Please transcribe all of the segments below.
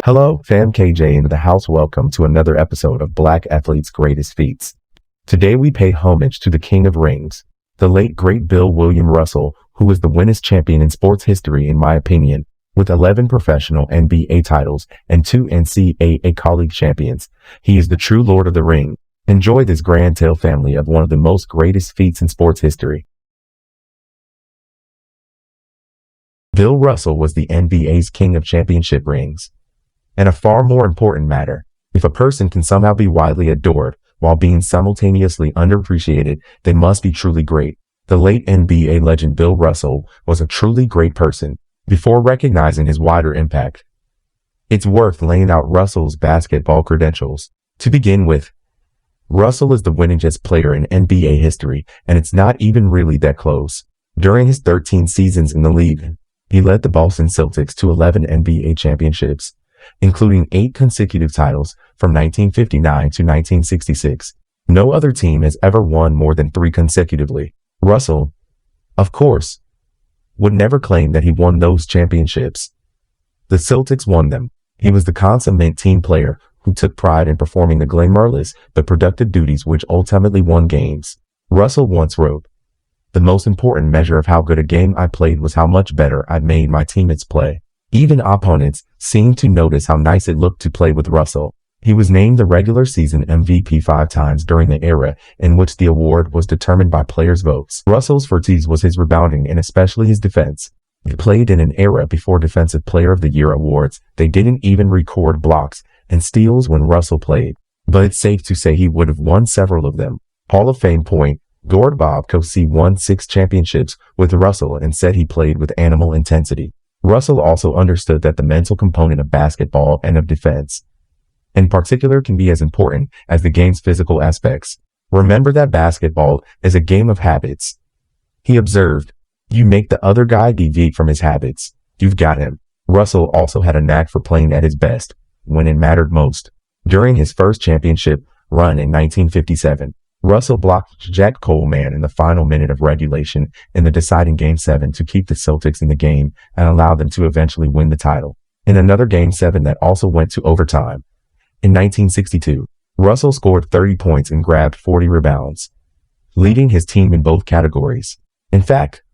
Hello, fam KJ into the house. Welcome to another episode of Black Athletes' Greatest Feats. Today we pay homage to the King of Rings, the late great Bill William Russell, who was the winningest champion in sports history in my opinion, with 11 professional NBA titles and 2 NCAA colleague champions. He is the true Lord of the Ring. Enjoy this grand tale family of one of the most greatest feats in sports history. Bill Russell was the NBA's king of championship rings. And a far more important matter, if a person can somehow be widely adored while being simultaneously underappreciated, they must be truly great. The late NBA legend Bill Russell was a truly great person. Before recognizing his wider impact, it's worth laying out Russell's basketball credentials. To begin with, Russell is the winningest player in NBA history, and it's not even really that close. During his 13 seasons in the league, he led the Boston Celtics to 11 NBA championships, including 8 consecutive titles from 1959 to 1966. No other team has ever won more than 3 consecutively. Russell, of course, would never claim that he won those championships. The Celtics won them. He was the consummate team player who took pride in performing the glamorous but productive duties which ultimately won games. Russell once wrote, "The most important measure of how good a game I played was how much better I made my teammates play." Even opponents seemed to notice how nice it looked to play with Russell. He was named the regular season MVP 5 times during the era in which the award was determined by players' votes. Russell's forte was his rebounding and especially his defense. He played in an era before Defensive Player of the Year awards. They didn't even record blocks and steals when Russell played, but it's safe to say he would have won several of them. Hall of Fame point guard Bob Cousy won 6 championships with Russell and said he played with animal intensity. Russell also understood that the mental component of basketball and of defense, in particular, can be as important as the game's physical aspects. Remember that basketball is a game of habits. He observed, "You make the other guy deviate from his habits, you've got him." Russell also had a knack for playing at his best when it mattered most. During his first championship run in 1957, Russell blocked Jack Coleman in the final minute of regulation in the deciding Game 7 to keep the Celtics in the game and allow them to eventually win the title. In another Game 7 that also went to overtime, in 1962, Russell scored 30 points and grabbed 40 rebounds, leading his team in both categories. In fact,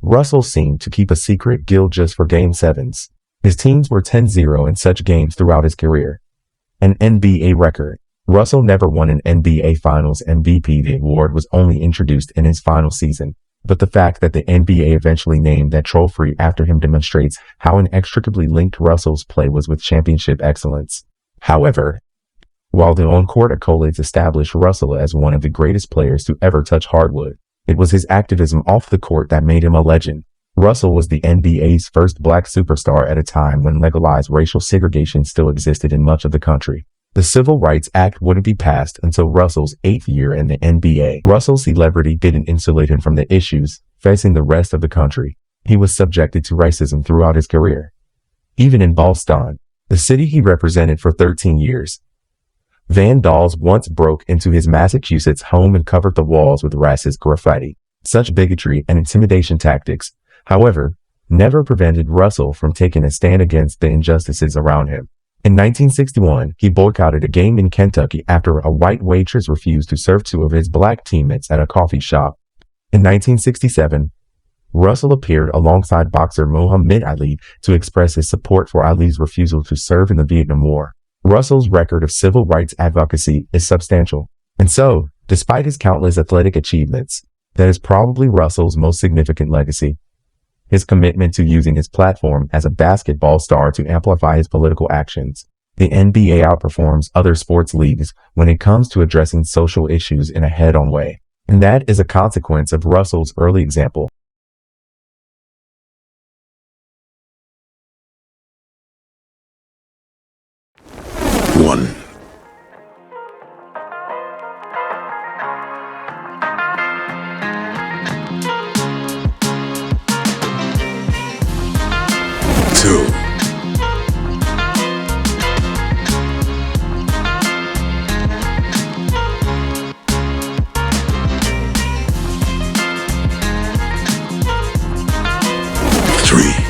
Russell seemed to keep a secret guild just for Game 7s. His teams were 10-0 in such games throughout his career, an NBA record. Russell never won an NBA Finals MVP. The award was only introduced in his final season, but the fact that the NBA eventually named that trophy after him demonstrates how inextricably linked Russell's play was with championship excellence. However, while the on-court accolades established Russell as one of the greatest players to ever touch hardwood, it was his activism off the court that made him a legend. Russell was the NBA's first black superstar at a time when legalized racial segregation still existed in much of the country. The Civil Rights Act wouldn't be passed until Russell's 8th year in the NBA. Russell's celebrity didn't insulate him from the issues facing the rest of the country. He was subjected to racism throughout his career. Even in Boston, the city he represented for 13 years, vandals once broke into his Massachusetts home and covered the walls with racist graffiti. Such bigotry and intimidation tactics, however, never prevented Russell from taking a stand against the injustices around him. In 1961, he boycotted a game in Kentucky after a white waitress refused to serve 2 of his black teammates at a coffee shop. In 1967, Russell appeared alongside boxer Muhammad Ali to express his support for Ali's refusal to serve in the Vietnam War. Russell's record of civil rights advocacy is substantial, and so, despite his countless athletic achievements, that is probably Russell's most significant legacy. His commitment to using his platform as a basketball star to amplify his political actions. The NBA outperforms other sports leagues when it comes to addressing social issues in a head-on way, and that is a consequence of Russell's early example. One. 2. 3.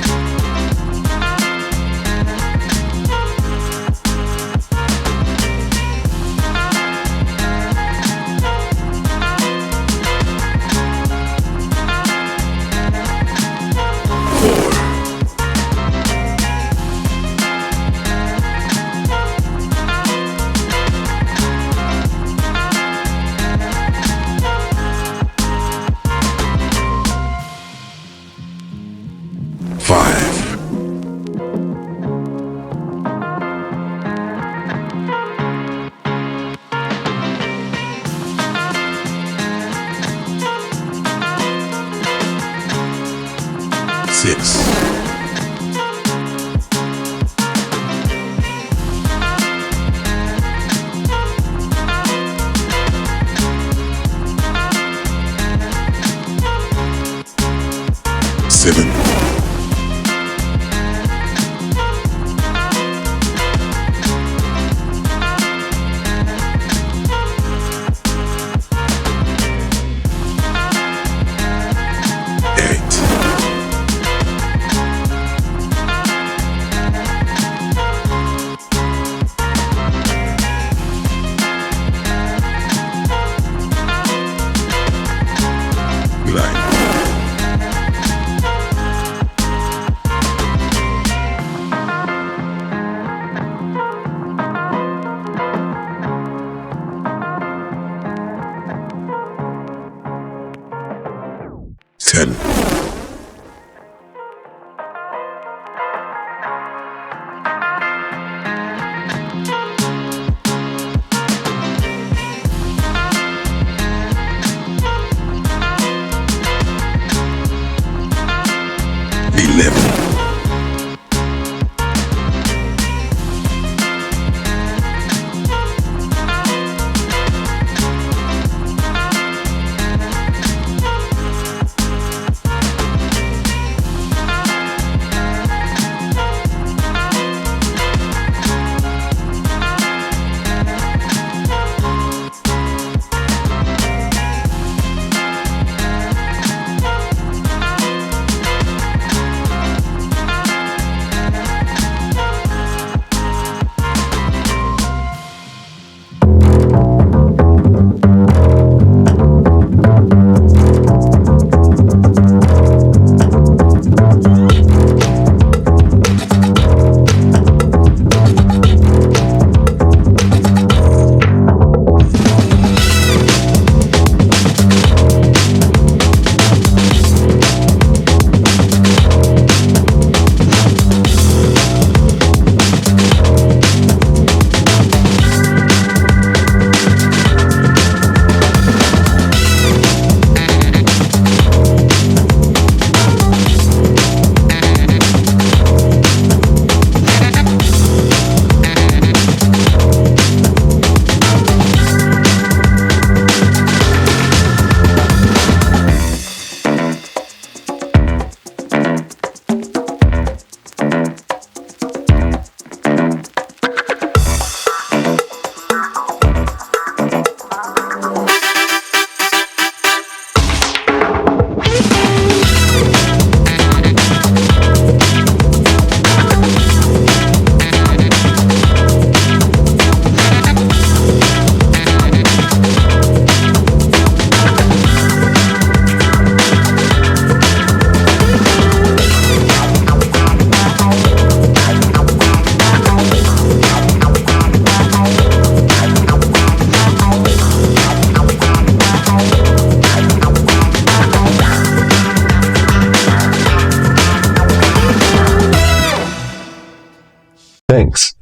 Thanks,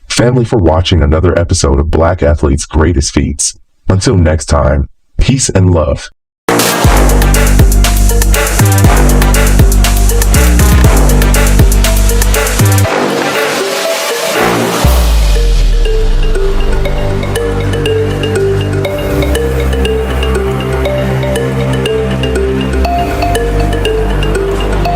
family, for watching another episode of Black Athletes' Greatest Feats. Until next time, peace and love.